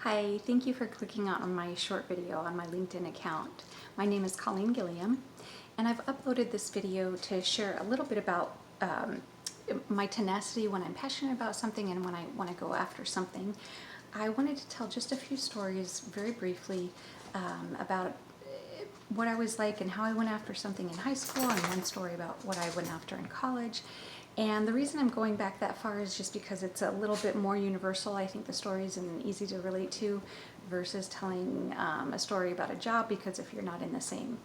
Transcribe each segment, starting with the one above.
Hi, thank you for clicking on my short video on my LinkedIn account. My name is Colleen Gilliam, and I've uploaded this video to share a little bit about my tenacity when I'm passionate about something and when I want to go after something. I wanted to tell just a few stories very briefly about what I was like and how I went after something in high school, and one story about what I went after in college. And the reason I'm going back that far is just because it's a little bit more universal, I think, the stories, and easy to relate to, versus telling a story about a job, because if you're not in the same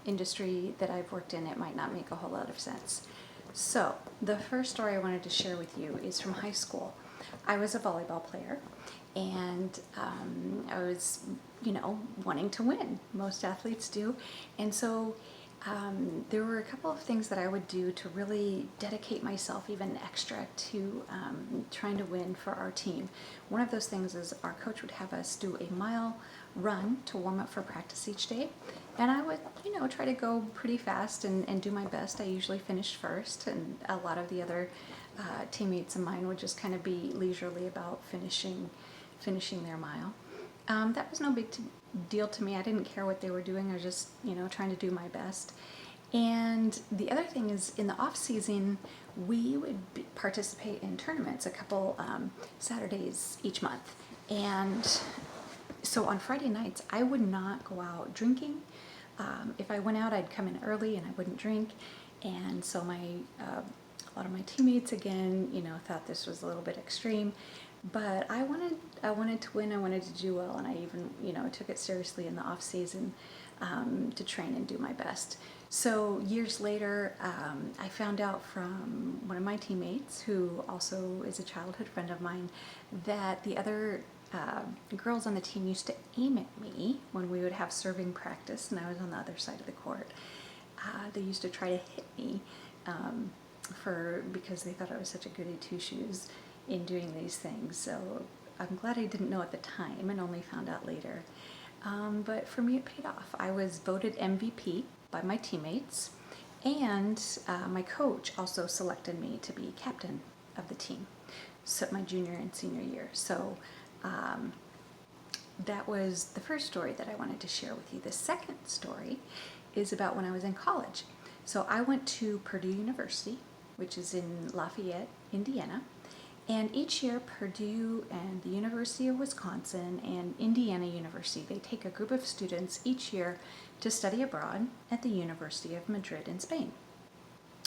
industry that I've worked in, it might not make a whole lot of sense. So the first story I wanted to share with you is from high school. I was a volleyball player, and I was, wanting to win. Most athletes do. And so there were a couple of things that I would do to really dedicate myself even extra to trying to win for our team. One of those things is our coach would have us do a mile run to warm up for practice each day. And I would, try to go pretty fast and do my best. I usually finished first, and a lot of the other teammates of mine would just kind of be leisurely about finishing their mile. That was no big deal to me. I didn't care what they were doing. I was just, trying to do my best. And the other thing is, in the off season, we would participate in tournaments a couple Saturdays each month. And so on Friday nights, I would not go out drinking. If I went out, I'd come in early and I wouldn't drink. And so a lot of my teammates, again, thought this was a little bit extreme. But I wanted to win. I wanted to do well, and I even, took it seriously in the off season to train and do my best. So years later, I found out from one of my teammates, who also is a childhood friend of mine, that the other girls on the team used to aim at me when we would have serving practice, and I was on the other side of the court. They used to try to hit me because they thought I was such a goody two-shoes in doing these things. So I'm glad I didn't know at the time and only found out later. But for me, it paid off. I was voted MVP by my teammates, and my coach also selected me to be captain of the team, so my junior and senior year. So that was the first story that I wanted to share with you. The second story is about when I was in college. So I went to Purdue University, which is in Lafayette, Indiana. And each year, Purdue and the University of Wisconsin and Indiana University, they take a group of students each year to study abroad at the University of Madrid in Spain.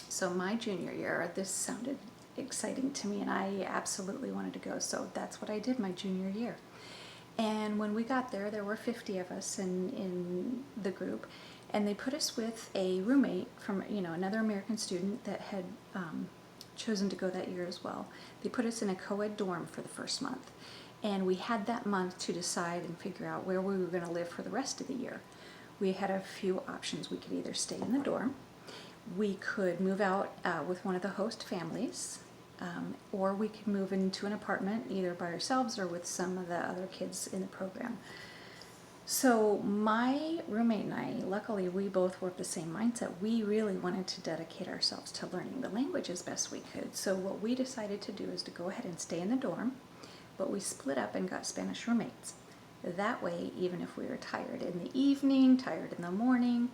So my junior year, this sounded exciting to me, and I absolutely wanted to go. So that's what I did my junior year. And when we got there, there were 50 of us in the group, and they put us with a roommate from, another American student that had chosen to go that year as well. They put us in a co-ed dorm for the first month, and we had that month to decide and figure out where we were going to live for the rest of the year. We had a few options. We could either stay in the dorm, we could move out with one of the host families, or we could move into an apartment either by ourselves or with some of the other kids in the program. So my roommate and I, luckily, we both were of the same mindset. We really wanted to dedicate ourselves to learning the language as best we could. So what we decided to do is to go ahead and stay in the dorm, but we split up and got Spanish roommates. That way, even if we were tired in the evening, tired in the morning,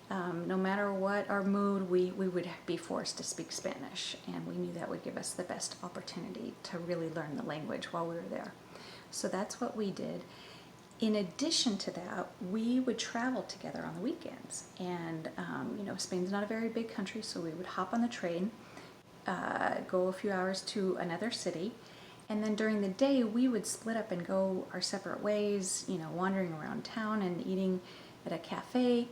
no matter what our mood, we would be forced to speak Spanish, and we knew that would give us the best opportunity to really learn the language while we were there. So that's what we did. In addition to that, we would travel together on the weekends. And, Spain's not a very big country, so we would hop on the train, go a few hours to another city, and then during the day, we would split up and go our separate ways, wandering around town and eating at a cafe.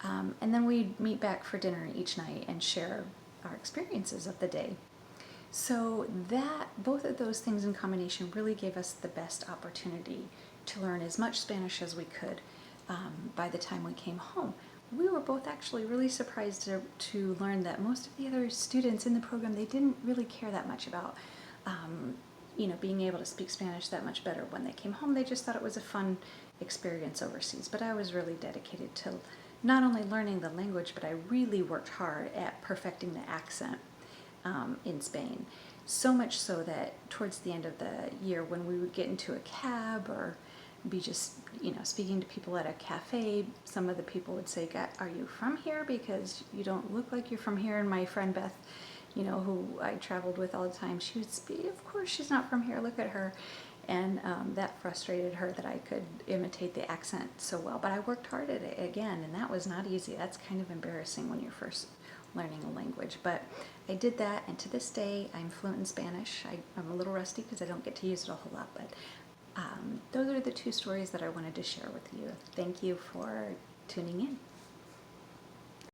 And then we'd meet back for dinner each night and share our experiences of the day. So both of those things in combination really gave us the best opportunity to learn as much Spanish as we could by the time we came home. We were both actually really surprised to learn that most of the other students in the program, they didn't really care that much about being able to speak Spanish that much better when they came home. They just thought it was a fun experience overseas. But I was really dedicated to not only learning the language, but I really worked hard at perfecting the accent in Spain. So much so that towards the end of the year, when we would get into a cab or be just, speaking to people at a cafe. Some of the people would say, are you from here? Because you don't look like you're from here. And my friend Beth, who I traveled with all the time, she would speak, of course she's not from here, look at her. And that frustrated her that I could imitate the accent so well. But I worked hard at it again, and that was not easy. That's kind of embarrassing when you're first learning a language. But I did that, and to this day, I'm fluent in Spanish. I'm a little rusty because I don't get to use it a whole lot, but those are the two stories that I wanted to share with you. Thank you for tuning in.